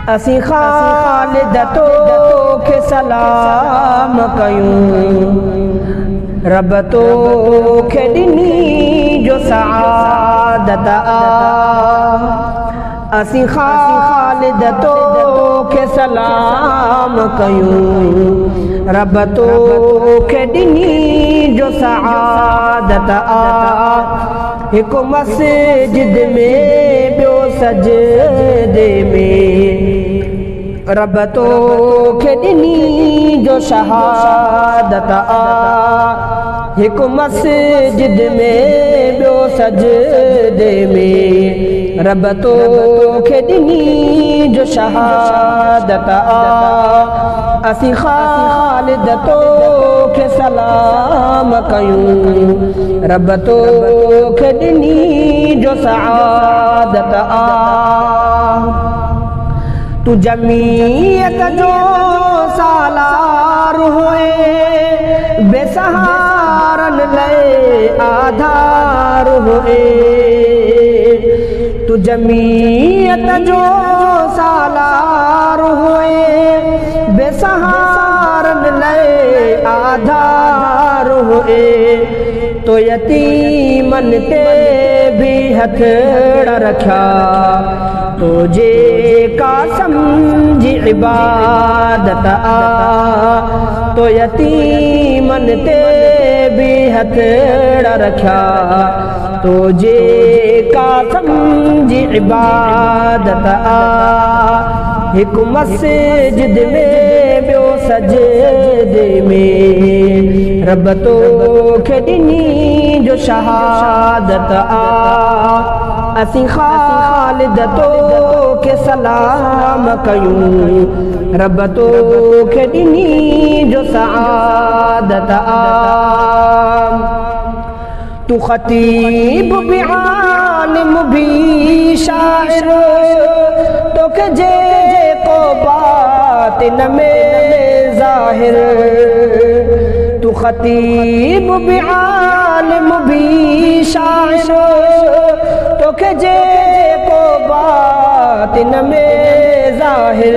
असी ख़ालिद तोखे सलाम कयूं, रब तोखे ॾिनी जो सआदत आ। असी ख़ालिद तोखे सलाम कयूं, रब तोखे ॾिनी जो सआदत आ। हिक मस्जिद में ॿियो सजदे में, रब तोखे ॾिनी जो शहादत आ। हिक मस्जिद में ॿियो सजदे में, रब तोखे ॾिनी जो शहादत आ। असी ख़ालिद तोखे सलाम कयूं, रब तोखे ॾिनी जो सआदत आ। तू जमीयत जो सालार हुए, बेसहारन लए आधार हुए। तू जमीयत जो सालार हुए, बेसहारन लए आधार हुए। तो यतीमन ते भी हथड़ रखा, तुझे का समझी इबादत आ। तो यतीमन ते भी हथड़ रखा, तुझे का समझी इबादत आ। हिक मस्जिद में ॿियो सजदे में, रब तोखे ॾिनी जो शहादत आ। असी ख़ालिद तोखे सलाम कयूं, रब तोखे ॾिनी जो सआदत आ। तू ख़तीब भी आलिम भी शाइर, तोखे जेको बातिन में ज़ाहिर। तू ख़तीब भी आलिम भी शाइर, तोखे जेको बातिन में ज़ाहिर।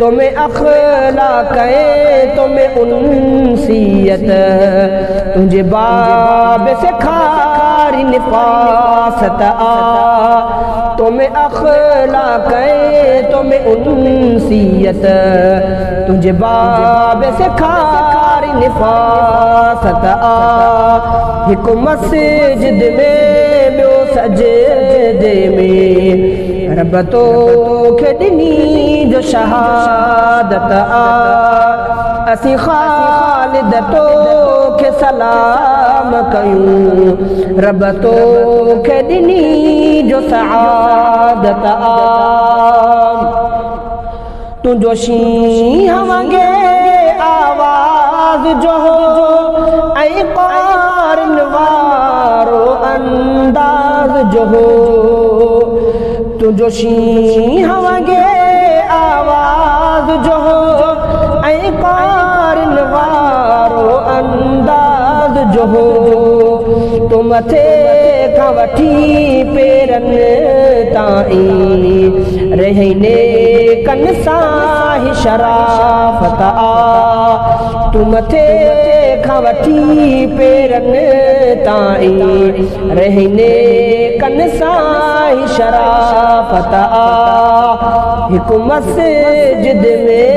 तुम्हें अख़लाक़ तुम्हें उनसियत, तुझे बाब से खारी निफासत आ। तुम्हें अख़लाक़ तुम्हें उनसियत, तुझे बाब से खारी निफासत आ। हिक मस्जिद में ॿियो सजदे में, रब तोखे ॾिनी जो शहादत आ। असी ख़ालिद तोखे सलाम कयूं, रब तोखे ॾिनी जो सआदत आ। तुंहिंजो शींहं वांगे आवाज़ जो हो, ऐं क़ारिन वारो अंदाज़ जो हो। तुंहिंजो शींहं वांगे आवाज़ जो हो, ऐं क़ारिन वारो अंदाज़ जो हो। तो मथे खां वठी पेरनि ताईं, रहने कन सां शराफ़त आ। तू मथे खां वठी पेरनि ताईं, रहने कन सां शराफ़त आ। हिक मस्जिद में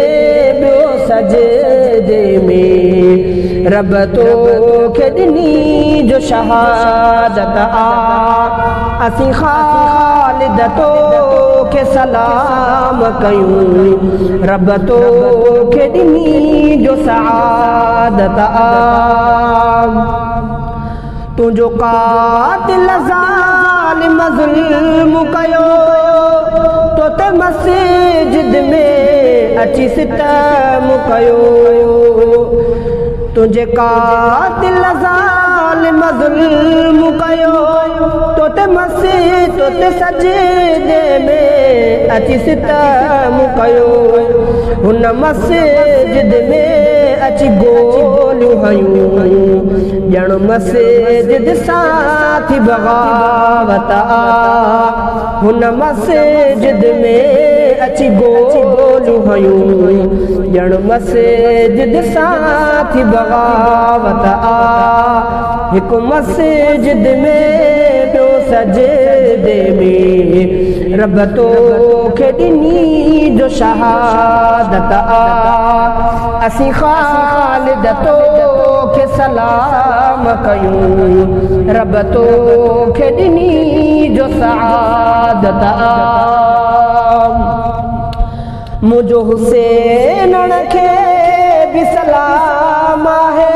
ॿियो सजदे में, रब तोखे ॾिनी जो शहादत आ। असी ख़ालिद तोखे सलाम कयूं, रब तोखे ॾिनी जो सआदत आ। तुंहिंजो क़ातिल ज़ालिम ज़ुल्म कयो, तो ते मस्जिद में अची सितम कयो। तुझे क़ातिल ज़ालिम ज़ुल्म कयो, तो ते मस्जिद तो ते सजदे में अची सितम कयो। हुन मस्जिद में अची गोलियूं हयूं, ॼण मस्जिद साथी बग़ावत आ। हुन मस्जिद में अची गोलू हयूं ॼण मस्जिद सां थी बगावत आ हिकु मस्जिद में ॿियो सजदे में रब तोखे ॾिनी जो शहादत आ असीं ख़ालिद तोखे सलाम कयूं रब तोखे ॾिनी जो सआदत आ मुंहिंजो हुसैन खे बि सलाम आहे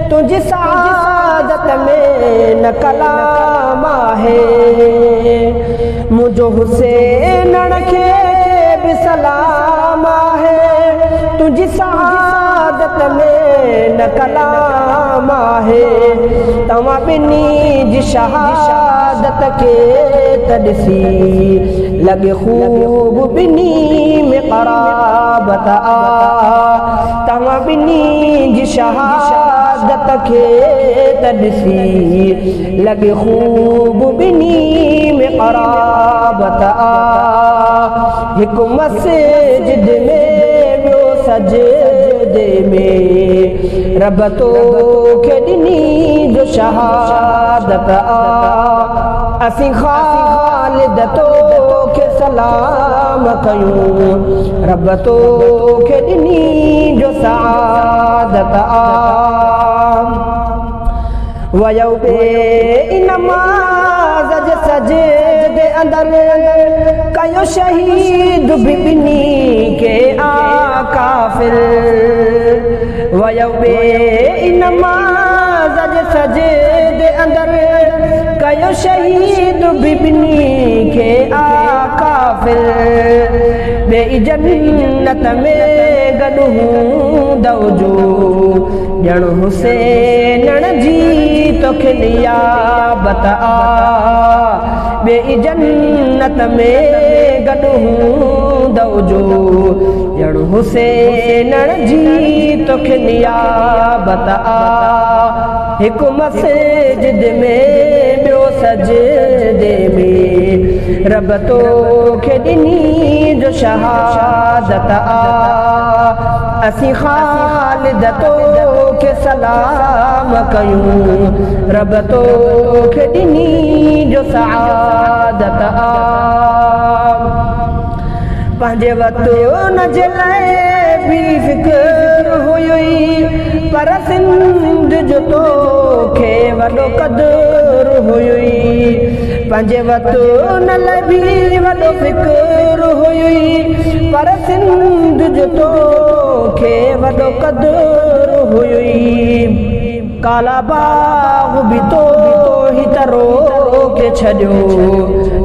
तुंहिंजी सआदत में न कलाम आहे मुंहिंजो हुसैन खे बि सलाम आहे तुंहिंजी सआदत में न कलाम आहे तव्हां ॿिन्ही जी शहादत खे त ॾिसी लॻे ख़ूब ॿिन्ही में क़राबत आ तव्हां ॿिन्ही जी शहादत खे त ॾिसी लॻे ख़ूब ॿिन्ही में क़राबत आ हिकु मस्जिद में ॿियो सजदे में रब तोखे ॾिनी जो शहादत आ असीं ख़ालिद तोखे सलाम कयूं रब तोखे ॾिनी जो सआदत आ वयो ॿिए नमाज़ जे सजदे अंदरि कयो शहीद बि ॿिन्ही खे आ काफ़िर वयो ॿिए नमाज़ जे सजदे अंदरि कयो शहीद बि ॿिन्ही खे आ काफ़िर ॿिए जन्नत में गॾु हूंदव जो ॼण हुसैन जी तोखे नियाबत आ ॿिए जन्नत में गॾु हूंदव जो ॼण हुसैन जी तोखे नियाबत आ हिकु मस्जिद में ॿियो सजदे में रब तोखे ॾिनी जो शहादत आ असीं ख़ालिद तोखे सलाम कयूं रब तोखे ॾिनी जो सआदत आ पंहिंजे वतन जे लाइ बि फ़िक्र हुई पर सिंध जो तोखे वॾो क़दुरु हुई पंहिंजे वतन लाइ बि वॾो फ़िक्र हुई पर सिंध जो तोखे वॾो क़दुरु हुई काला बाग बि तो ही त रोके छॾियो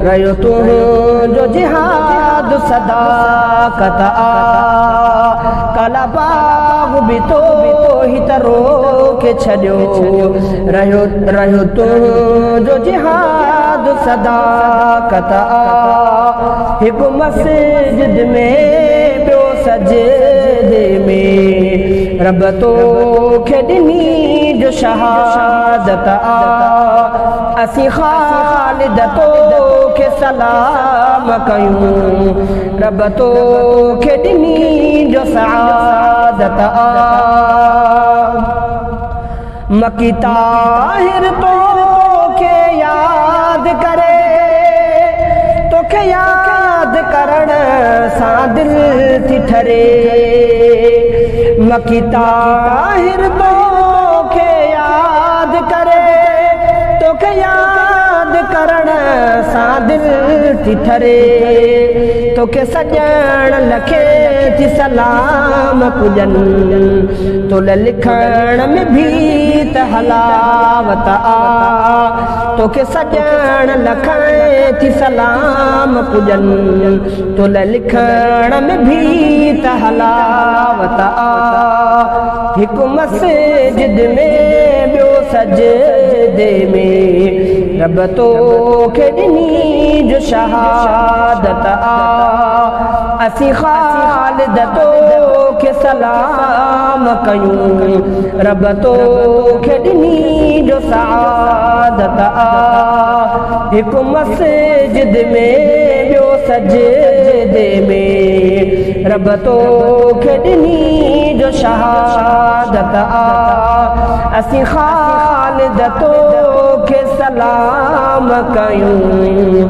रहियो तुंहिंजो जिहाद सदाकत आ काला बाग बि तो ही त रोके छॾियो रहियो तुंहिंजो जिहाद सदाकत आ हिकु मस्जिद में ॿियो सजदे में रब तोखे ॾिनी जो शहादत आ असीं ख़ालिद तोखे सलाम कयूं रब तोखे ॾिनी जो सआदत आ मकी ताहिर तोखे यादि करे तोखे यादि करण सां दिलि थी ठरे मकी ताहिर तोखे यादि करे तोखे यादि करण सां दिलि थी ठरे तोखे सॼण लखे थी सलाम पुॼनि तोल लिखण में भी त हलावत आ तोखे सॼण लखण थी सलाम पुॼनि तोल लिखण में भी त हलावत आ हिकु मस्जिद में ॿियो सजदे में रब तोखे ॾिनी जो शहादत आ असीं ख़ालिद तोखे सलाम कयूं रब तोखे ॾिनी जो सआदत आ हिकु मस्जिद में ॿियो सजदे में रब तो ॾिनी जो शहादत आ असीं ख़ालिद तो के सलाम कयूं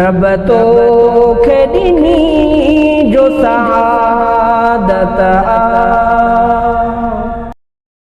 रब तो ॾिनी जो शहादत आ।